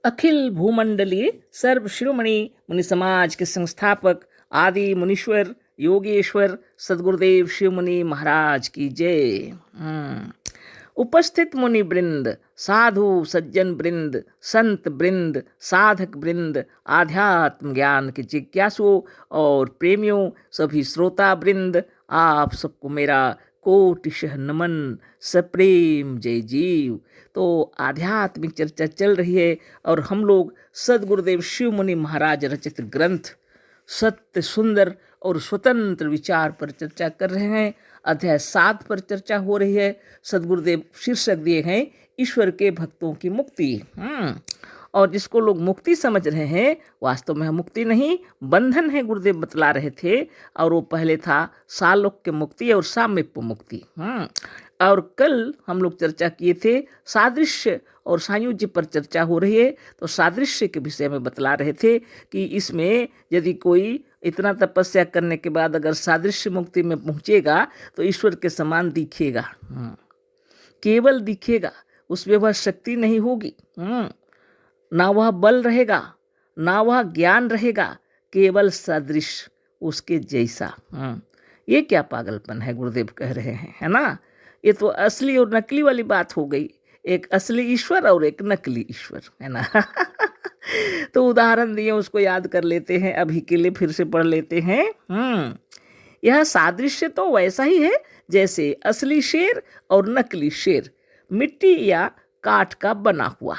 अखिल भूमंडलीय सर्व शिरोमणि मुनि समाज के संस्थापक आदि मुनीश्वर योगेश्वर सदगुरुदेव शिव मुनि महाराज की जय। उपस्थित मुनि वृंद, साधु सज्जन वृंद, संत वृंद, साधक वृंद, आध्यात्म ज्ञान के जिज्ञासुओं और प्रेमियों, सभी श्रोता वृंद, आप सबको मेरा कोटिशः नमन, सप्रेम जय जीव। तो आध्यात्मिक चर्चा चल रही है और हम लोग सदगुरुदेव शिव मुनि महाराज रचित ग्रंथ सत्य सुंदर और स्वतंत्र विचार पर चर्चा कर रहे हैं। अध्याय 7 पर चर्चा हो रही है। सदगुरुदेव शीर्षक दिए हैं ईश्वर के भक्तों की मुक्ति। और जिसको लोग मुक्ति समझ रहे हैं, वास्तव में मुक्ति नहीं बंधन है, गुरुदेव बतला रहे थे। और वो पहले था सालोक्य मुक्ति और सामीप्य मुक्ति। और कल हम लोग चर्चा किए थे सादृश्य और सायुज्य पर चर्चा हो रही है। तो सादृश्य के विषय में बतला रहे थे कि इसमें यदि कोई इतना तपस्या करने के बाद अगर सादृश्य मुक्ति में पहुंचेगा तो ईश्वर के समान दिखेगा, केवल दिखेगा, उसमें वह शक्ति नहीं होगी, ना वह बल रहेगा, ना वह ज्ञान रहेगा, केवल सदृश उसके जैसा। ये क्या पागलपन है, गुरुदेव कह रहे हैं, है ना। ये तो असली और नकली वाली बात हो गई, एक असली ईश्वर और एक नकली ईश्वर, है ना। तो उदाहरण दिए, उसको याद कर लेते हैं, अभी के लिए फिर से पढ़ लेते हैं। यह सादृश्य तो वैसा ही है जैसे असली शेर और नकली शेर मिट्टी या काठ का बना हुआ।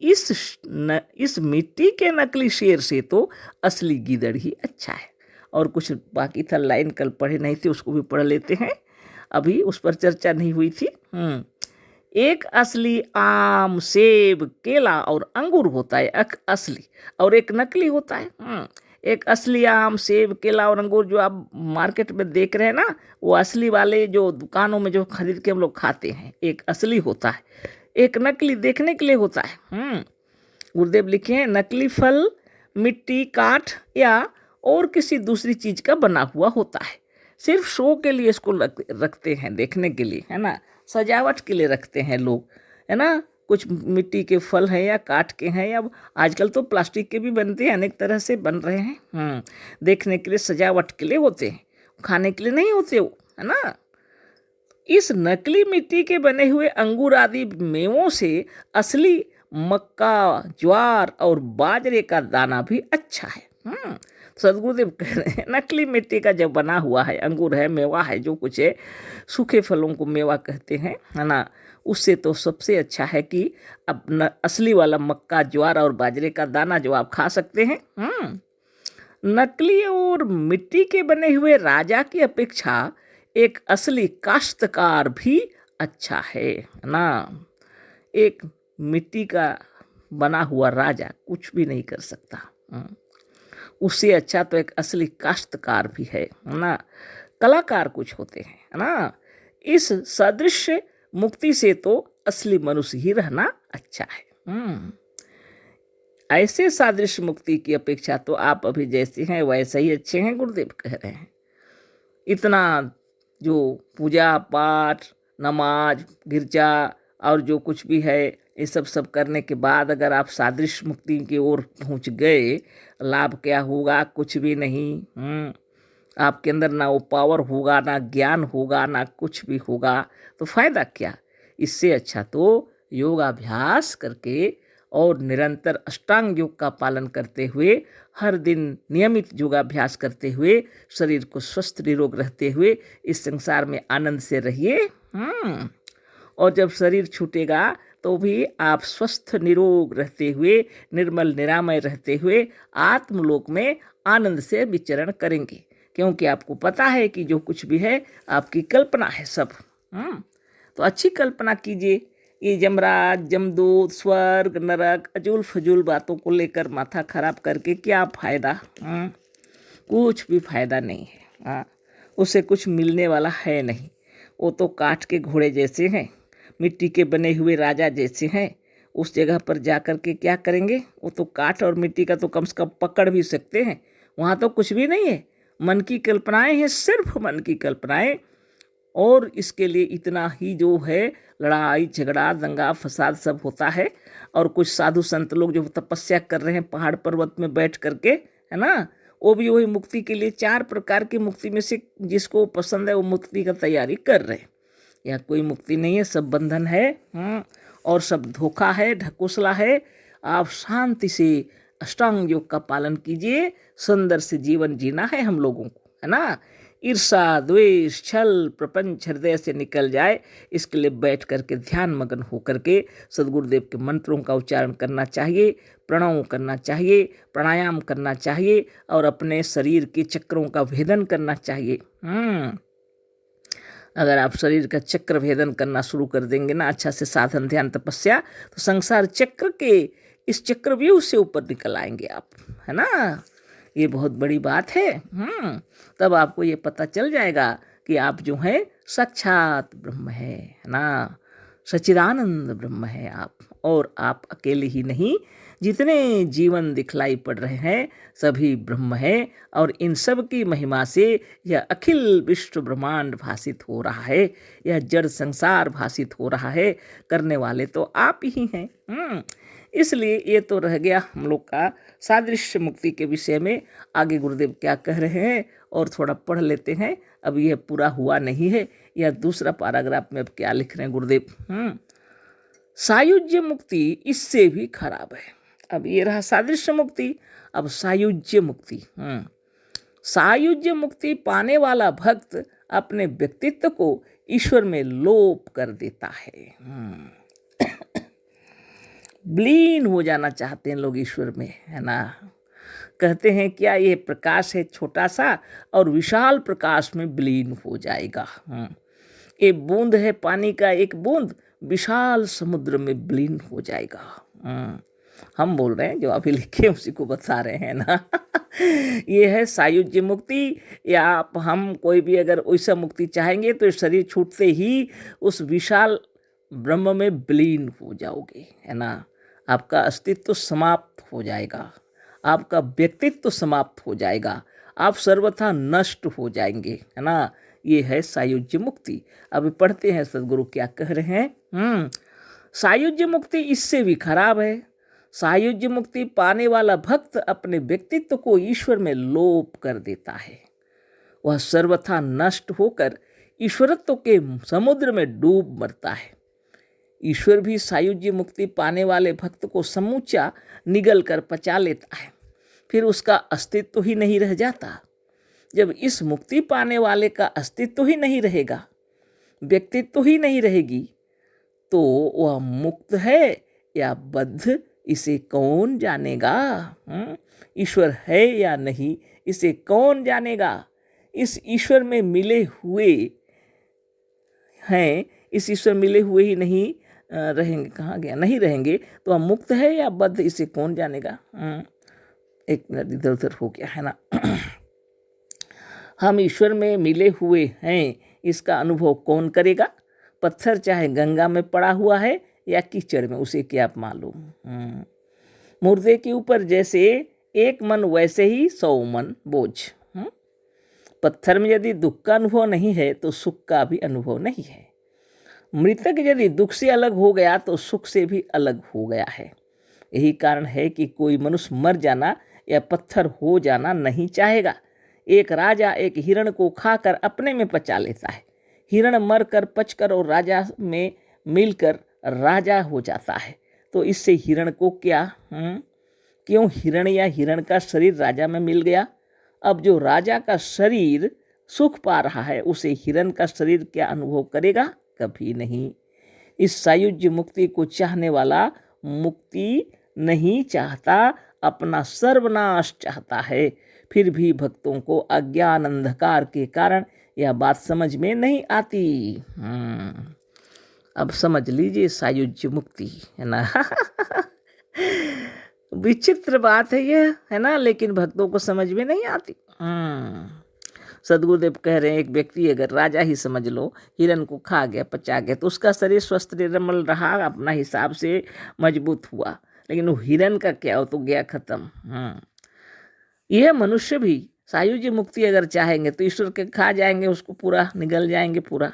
इस मिट्टी के नकली शेर से तो असली गीदड़ ही अच्छा है। और कुछ बाकी था, लाइन कल पढ़े नहीं थे, उसको भी पढ़ लेते हैं, अभी उस पर चर्चा नहीं हुई थी। एक असली आम, सेब, केला और अंगूर होता है, एक असली, और एक नकली होता है। एक असली आम, सेब, केला और अंगूर जो आप मार्केट में देख रहे हैं ना, वो असली वाले जो दुकानों में जो खरीद के हम लोग खाते हैं, एक असली होता है, एक नकली देखने के लिए होता है। गुरुदेव लिखे हैं नकली फल मिट्टी, काठ या और किसी दूसरी चीज का बना हुआ होता है। सिर्फ शो के लिए इसको रखते हैं, देखने के लिए, है ना, सजावट के लिए रखते हैं लोग, है ना। कुछ मिट्टी के फल हैं या काठ के हैं, या आजकल तो प्लास्टिक के भी बनते हैं, अनेक तरह से बन रहे हैं। देखने के लिए, सजावट के लिए होते हैं, खाने के लिए नहीं होते वो, है ना। इस नकली मिट्टी के बने हुए अंगूर आदि मेवों से असली मक्का, ज्वार और बाजरे का दाना भी अच्छा है। सदगुरुदेव कह रहे हैं नकली मिट्टी का जब बना हुआ है, अंगूर है, मेवा है, जो कुछ है, सूखे फलों को मेवा कहते हैं, है ना, उससे तो सबसे अच्छा है कि अब असली वाला मक्का, ज्वार और बाजरे का दाना जो आप खा सकते हैं। नकली और मिट्टी के बने हुए राजा की अपेक्षा एक असली काश्तकार भी अच्छा है ना। एक मिट्टी का बना हुआ राजा कुछ भी नहीं कर सकता, उससे अच्छा तो एक असली काश्तकार भी है ना। कलाकार कुछ होते हैं, है ना। इस सदृश्य मुक्ति से तो असली मनुष्य ही रहना अच्छा है। ऐसे सादृश्य मुक्ति की अपेक्षा तो आप अभी जैसे हैं वैसे ही अच्छे हैं, गुरुदेव कह रहे हैं। इतना जो पूजा पाठ, नमाज, गिरजा और जो कुछ भी है, ये सब करने के बाद अगर आप सादृश्य मुक्ति की ओर पहुंच गए, लाभ क्या होगा, कुछ भी नहीं। आपके अंदर ना वो पावर होगा, ना ज्ञान होगा, ना कुछ भी होगा, तो फायदा क्या। इससे अच्छा तो योगाभ्यास करके और निरंतर अष्टांग योग का पालन करते हुए, हर दिन नियमित योगाभ्यास करते हुए, शरीर को स्वस्थ निरोग रहते हुए इस संसार में आनंद से रहिए। और जब शरीर छूटेगा तो भी आप स्वस्थ निरोग रहते हुए, निर्मल निरामय रहते हुए आत्मलोक में आनंद से विचरण करेंगे। क्योंकि आपको पता है कि जो कुछ भी है आपकी कल्पना है सब। तो अच्छी कल्पना कीजिए। ये जमराज, जमदूत, स्वर्ग, नरक, अजूल फजूल बातों को लेकर माथा खराब करके क्या फायदा। कुछ भी फायदा नहीं है। उससे कुछ मिलने वाला है नहीं। वो तो काठ के घोड़े जैसे हैं, मिट्टी के बने हुए राजा जैसे हैं। उस जगह पर जाकर के क्या करेंगे। वो तो काठ और मिट्टी का तो कम से कम पकड़ भी सकते हैं, वहाँ तो कुछ भी नहीं है। मन की कल्पनाएं हैं, सिर्फ मन की कल्पनाएं। और इसके लिए इतना ही जो है लड़ाई झगड़ा दंगा फसाद सब होता है। और कुछ साधु संत लोग जो तपस्या कर रहे हैं पहाड़ पर्वत में बैठ करके, है ना, वो भी वही मुक्ति के लिए 4 प्रकार की मुक्ति में से जिसको पसंद है वो मुक्ति का तैयारी कर रहे हैं। यह कोई मुक्ति नहीं है, सब बंधन है, और सब धोखा है, ढकोसला है। आप शांति से अष्टांग योग का पालन कीजिए। सुंदर से जीवन जीना है हम लोगों को, है ना। ईर्षा, द्वेष, छल, प्रपंच हृदय से निकल जाए, इसके लिए बैठ करके ध्यान मग्न होकर के सदगुरुदेव के मंत्रों का उच्चारण करना चाहिए, प्रणव करना चाहिए, प्राणायाम करना चाहिए और अपने शरीर के चक्रों का भेदन करना चाहिए। अगर आप शरीर का चक्र भेदन करना शुरू कर देंगे ना, अच्छा से साधन ध्यान तपस्या, तो संसार चक्र के इस चक्रव्यूह से ऊपर निकल आएंगे आप, है ना। ये बहुत बड़ी बात है। तब आपको ये पता चल जाएगा कि आप जो है साक्षात ब्रह्म है ना, सच्चिदानंद ब्रह्म है आप। और आप अकेले ही नहीं, जितने जीवन दिखलाई पड़ रहे हैं सभी ब्रह्म है, और इन सब की महिमा से यह अखिल विश्व ब्रह्मांड भासित हो रहा है, यह जड़ संसार भासित हो रहा है। करने वाले तो आप ही हैं। इसलिए ये तो रह गया हम लोग का सादृश्य मुक्ति के विषय में। आगे गुरुदेव क्या कह रहे हैं और थोड़ा पढ़ लेते हैं। अब यह पूरा हुआ नहीं है, यह दूसरा पैराग्राफ में अब क्या लिख रहे हैं गुरुदेव। सायुज्य मुक्ति इससे भी खराब है। अब ये रहा सादृश्य मुक्ति, अब सायुज्य मुक्ति। सायुज्य मुक्ति पाने वाला भक्त अपने व्यक्तित्व को ईश्वर में लोप कर देता है। विलीन हो जाना चाहते हैं लोग ईश्वर में, है ना। कहते हैं क्या ये प्रकाश है छोटा सा और विशाल प्रकाश में विलीन हो जाएगा। ये बूंद है पानी का, एक बूंद विशाल समुद्र में विलीन हो जाएगा। हम बोल रहे हैं, जो अभी लिखे उसी को बता रहे हैं ना। ये है सायुज्य मुक्ति। या आप हम कोई भी अगर वैसा मुक्ति चाहेंगे तो शरीर छूटते ही उस विशाल ब्रह्म में विलीन हो जाओगे, है ना। आपका अस्तित्व समाप्त हो जाएगा, आपका व्यक्तित्व समाप्त हो जाएगा, आप सर्वथा नष्ट हो जाएंगे, है ना। ये है सायुज्य मुक्ति। अब पढ़ते हैं सदगुरु क्या कह रहे हैं। सायुज्य मुक्ति इससे भी खराब है। सायुज्य मुक्ति पाने वाला भक्त अपने व्यक्तित्व को ईश्वर में लोप कर देता है। वह सर्वथा नष्ट होकर ईश्वरत्व के समुद्र में डूब मरता है। ईश्वर भी सायुज्य मुक्ति पाने वाले भक्त को समूचा निगल कर पचा लेता है, फिर उसका अस्तित्व ही नहीं रह जाता। जब इस मुक्ति पाने वाले का अस्तित्व ही नहीं रहेगा, व्यक्तित्व ही नहीं रहेगी, तो वह मुक्त है या बद्ध, इसे कौन जानेगा। ईश्वर है या नहीं, इसे कौन जानेगा। इस ईश्वर में मिले हुए हैं, इस ईश्वर मिले हुए ही नहीं रहेंगे, कहाँ गया, नहीं रहेंगे, तो हम मुक्त है या बद्ध, इसे कौन जानेगा। एक मिनट इधर उधर हो गया, है ना। हम ईश्वर में मिले हुए हैं, इसका अनुभव कौन करेगा। पत्थर चाहे गंगा में पड़ा हुआ है या कीचड़ में, उसे क्या मालूम। मुर्दे के ऊपर जैसे एक मन वैसे ही 100 मन बोझ। पत्थर में यदि दुख का अनुभव नहीं है तो सुख का भी अनुभव नहीं है। मृतक यदि दुख से अलग हो गया तो सुख से भी अलग हो गया है। यही कारण है कि कोई मनुष्य मर जाना या पत्थर हो जाना नहीं चाहेगा। एक राजा एक हिरण को खाकर अपने में पचा लेता है। हिरण मर कर पचकर और राजा में मिलकर राजा हो जाता है। तो इससे हिरण को क्या, क्यों हिरण या हिरण का शरीर राजा में मिल गया। अब जो राजा का शरीर सुख पा रहा है उसे हिरण का शरीर क्या अनुभव करेगा, कभी नहीं। इस सायुज्य मुक्ति को चाहने वाला मुक्ति नहीं चाहता, अपना सर्वनाश चाहता है। फिर भी भक्तों को अज्ञान अंधकार के कारण यह बात समझ में नहीं आती। अब समझ लीजिए सायुज्य मुक्ति, है ना। विचित्र बात है यह, है ना, लेकिन भक्तों को समझ में नहीं आती। सदगुरुदेव कह रहे हैं एक व्यक्ति अगर राजा ही समझ लो हिरण को खा गया पचा गया तो उसका शरीर स्वस्थ निर्मल रहा, अपना हिसाब से मजबूत हुआ, लेकिन वो हिरण का क्या, हो तो गया खत्म। यह मनुष्य भी सायुज्य मुक्ति अगर चाहेंगे तो ईश्वर के खा जाएंगे, उसको पूरा निगल जाएंगे पूरा।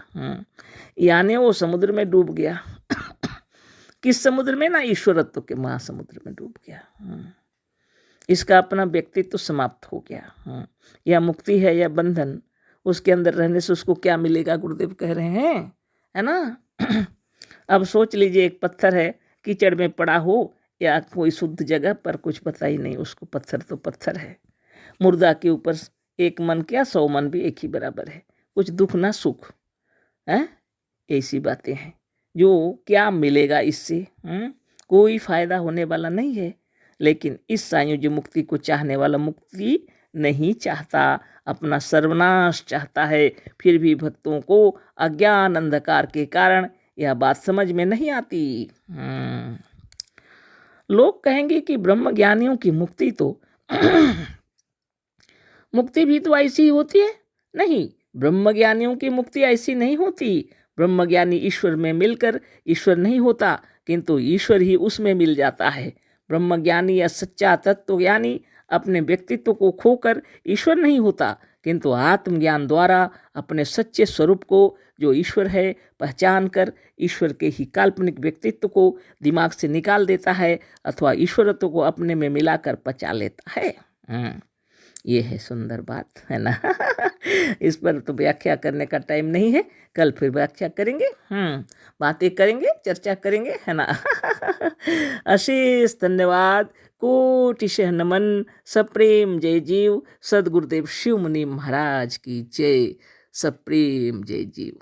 यानी वो समुद्र में डूब गया। किस समुद्र में? ना ईश्वरत्व के महासमुद्र में डूब गया। इसका अपना व्यक्तित्व तो समाप्त हो गया। या मुक्ति है या बंधन, उसके अंदर रहने से उसको क्या मिलेगा, गुरुदेव कह रहे हैं, है ना। अब सोच लीजिए, एक पत्थर है, कीचड़ में पड़ा हो या कोई शुद्ध जगह पर, कुछ पता ही नहीं उसको, पत्थर तो पत्थर है। मुर्दा के ऊपर एक मन क्या 100 मन भी एक ही बराबर है, कुछ दुख ना सुख है। ऐसी बातें हैं जो क्या मिलेगा इससे, कोई फायदा होने वाला नहीं है। लेकिन इस सायुज्य मुक्ति को चाहने वाला मुक्ति नहीं चाहता, अपना सर्वनाश चाहता है। फिर भी भक्तों को अज्ञान अंधकार के कारण यह बात समझ में नहीं आती। लोग कहेंगे कि ब्रह्म ज्ञानियों की मुक्ति तो मुक्ति भी तो ऐसी ही होती है। नहीं, ब्रह्म ज्ञानियों की मुक्ति ऐसी नहीं होती। ब्रह्म ज्ञानी ईश्वर में मिलकर ईश्वर नहीं होता, किंतु ईश्वर ही उसमें मिल जाता है। ब्रह्म ज्ञानी या सच्चा तत्व ज्ञानी अपने व्यक्तित्व को खोकर ईश्वर नहीं होता, किंतु आत्मज्ञान द्वारा अपने सच्चे स्वरूप को, जो ईश्वर है, पहचान कर ईश्वर के ही काल्पनिक व्यक्तित्व को दिमाग से निकाल देता है, अथवा ईश्वरत्व को अपने में मिलाकर पचा लेता है। ये है सुंदर बात, है ना। इस पर तो व्याख्या करने का टाइम नहीं है, कल फिर व्याख्या करेंगे, बातें करेंगे, चर्चा करेंगे, है ना। अशेष धन्यवाद, कोटिशः नमन, सप्रेम जय जीव। सदगुरुदेव शिव मुनि महाराज की जय। सप्रेम जय जीव।